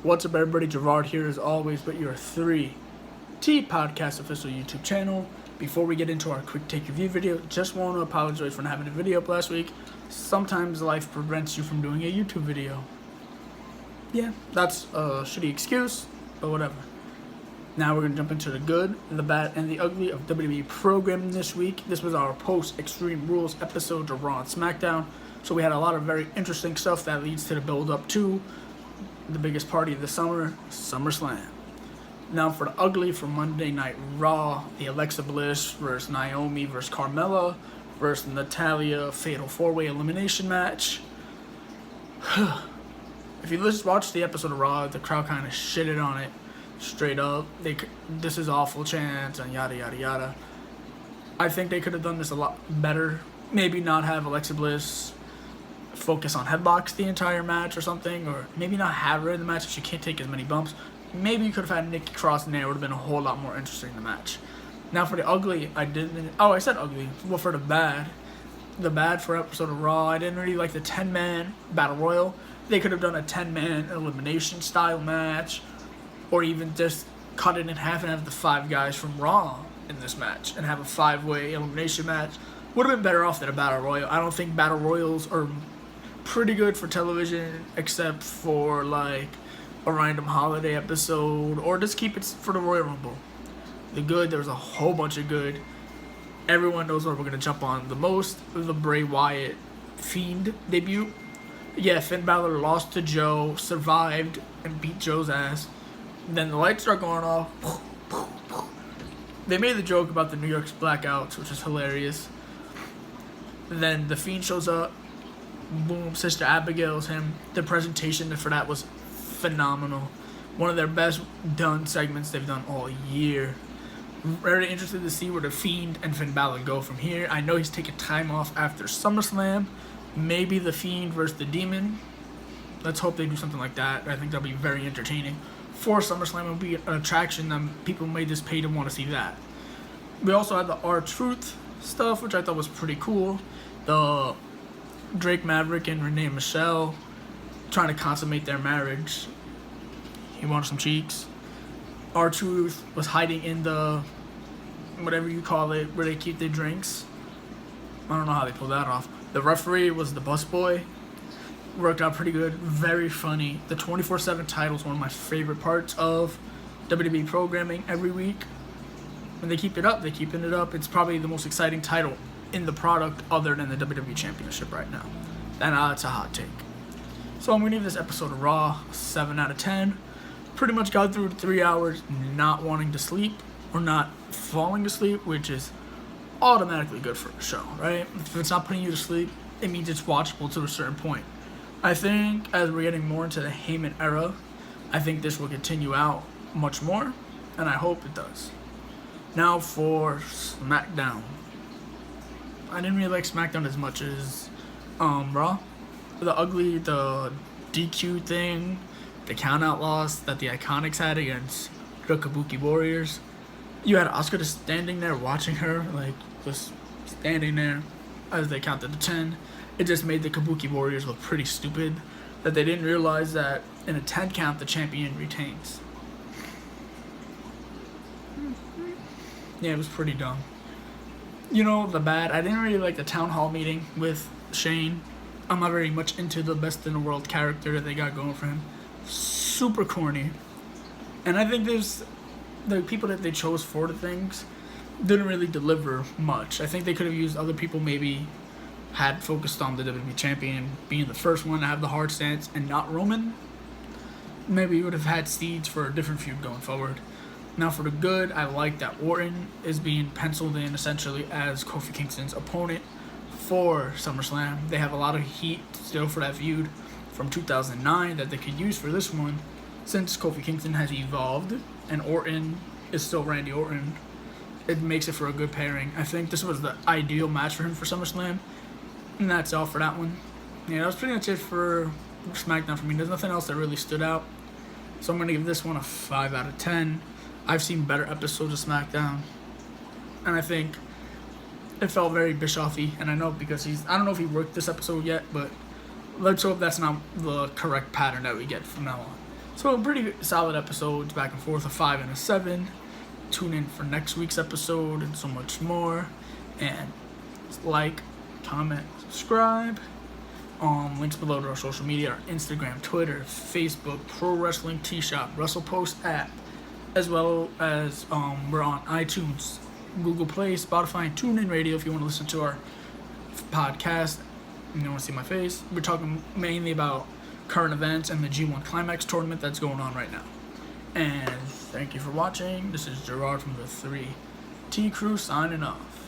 What's up, everybody? Gerard here as always, but your 3T Podcast official YouTube channel. Before we get into our quick take review video, just want to apologize for not having a video up last week. Sometimes life prevents you from doing a YouTube video. Yeah, that's a shitty excuse, but whatever. Now we're going to jump into the good, the bad, and the ugly of WWE programming this week. This was our post-Extreme Rules episode of Raw and Smackdown. So we had a lot of very interesting stuff that leads to the build-up to the biggest party of the summer, SummerSlam. Now for the ugly for Monday Night Raw, the Alexa Bliss versus Naomi versus Carmella versus Natalya Fatal 4-Way Elimination match. If you just watch the episode of Raw, the crowd kind of shitted on it straight up. This is awful chants and yada yada yada. I think they could have done this a lot better. Maybe not have Alexa Bliss focus on headlocks the entire match or something, or maybe not have her in the match if she can't take as many bumps. Maybe you could have had Nikki Cross in there. It would have been a whole lot more interesting in the match. Now for the ugly, I said ugly. Well, for the bad for episode of Raw, I didn't really like the 10-man battle royal. They could have done a 10-man elimination style match, or even just cut it in half and have the 5 guys from Raw in this match and have a 5-way elimination match. Would have been better off than a battle royal. I don't think battle royals are pretty good for television, except for like a random holiday episode, or just keep it for the Royal Rumble. The good, there's a whole bunch of good. Everyone knows what we're gonna jump on the most: the Bray Wyatt Fiend debut. Yeah, Finn Balor lost to Joe, survived, and beat Joe's ass. Then the lights start going off. They made the joke about the New York's blackouts, which is hilarious. And then the Fiend shows up. Boom, Sister Abigail's him. The presentation for that was phenomenal. One of their best done segments they've done all year. Very interested to see where the Fiend and Finn Balor go from here. I know he's taking time off after SummerSlam. Maybe the Fiend versus the Demon. Let's hope they do something like that. I think that'll be very entertaining. For SummerSlam, it'll be an attraction that people may just pay to want to see that. We also had the R-Truth stuff, which I thought was pretty cool. The Drake Maverick and Renee Michelle trying to consummate their marriage. He wanted some cheeks. R-Truth was hiding in the, whatever you call it, where they keep their drinks. I don't know how they pulled that off. The referee was the busboy. Worked out pretty good. Very funny. The 24/7 title is one of my favorite parts of WWE programming every week. When they keep it up, they're keeping it up. It's probably the most exciting title in the product other than the WWE Championship right now. And it's a hot take. So I'm going to give this episode of Raw 7 out of 10. Pretty much got through 3 hours not wanting to sleep or not falling asleep, which is automatically good for a show, right? If it's not putting you to sleep, it means it's watchable to a certain point. I think as we're getting more into the Heyman era, I think this will continue out much more, and I hope it does. Now for Smackdown. I didn't really like Smackdown as much as Raw. The DQ thing, the count-out loss that the Iconics had against the Kabuki Warriors. You had Asuka just standing there watching her, like just standing there as they counted to 10. It just made the Kabuki Warriors look pretty stupid, that they didn't realize that in a 10 count the champion retains. Yeah, it was pretty dumb. You know, the bad, I didn't really like the town hall meeting with Shane. I'm not very much into the best in the world character that they got going for him. Super corny. And I think the people that they chose for the things didn't really deliver much. I think they could have used other people, maybe had focused on the WWE Champion being the first one to have the hard stance and not Roman. Maybe you would have had seeds for a different feud going forward. Now for the good, I like that Orton is being penciled in essentially as Kofi Kingston's opponent for SummerSlam. They have a lot of heat still for that feud from 2009 that they could use for this one, since Kofi Kingston has evolved and Orton is still Randy Orton. It makes it for a good pairing. I think this was the ideal match for him for SummerSlam, and that's all for that one. Yeah, that was pretty much it for SmackDown for me. There's nothing else that really stood out, so I'm going to give this one a 5 out of 10. I've seen better episodes of SmackDown, and I think it felt very Bischoff-y, and I know because I don't know if he worked this episode yet, but let's hope that's not the correct pattern that we get from now on. So pretty solid episodes, back and forth, a 5 and a 7. Tune in for next week's episode and so much more. And like, comment, subscribe. Links below to our social media, our Instagram, Twitter, Facebook, Pro Wrestling T-Shop, WrestlePost app, as well as we're on iTunes, Google Play, Spotify, and TuneIn Radio if you want to listen to our podcast and you want to see my face. We're talking mainly about current events and the G1 Climax tournament that's going on right now. And thank you for watching. This is Gerard from the 3T Crew signing off.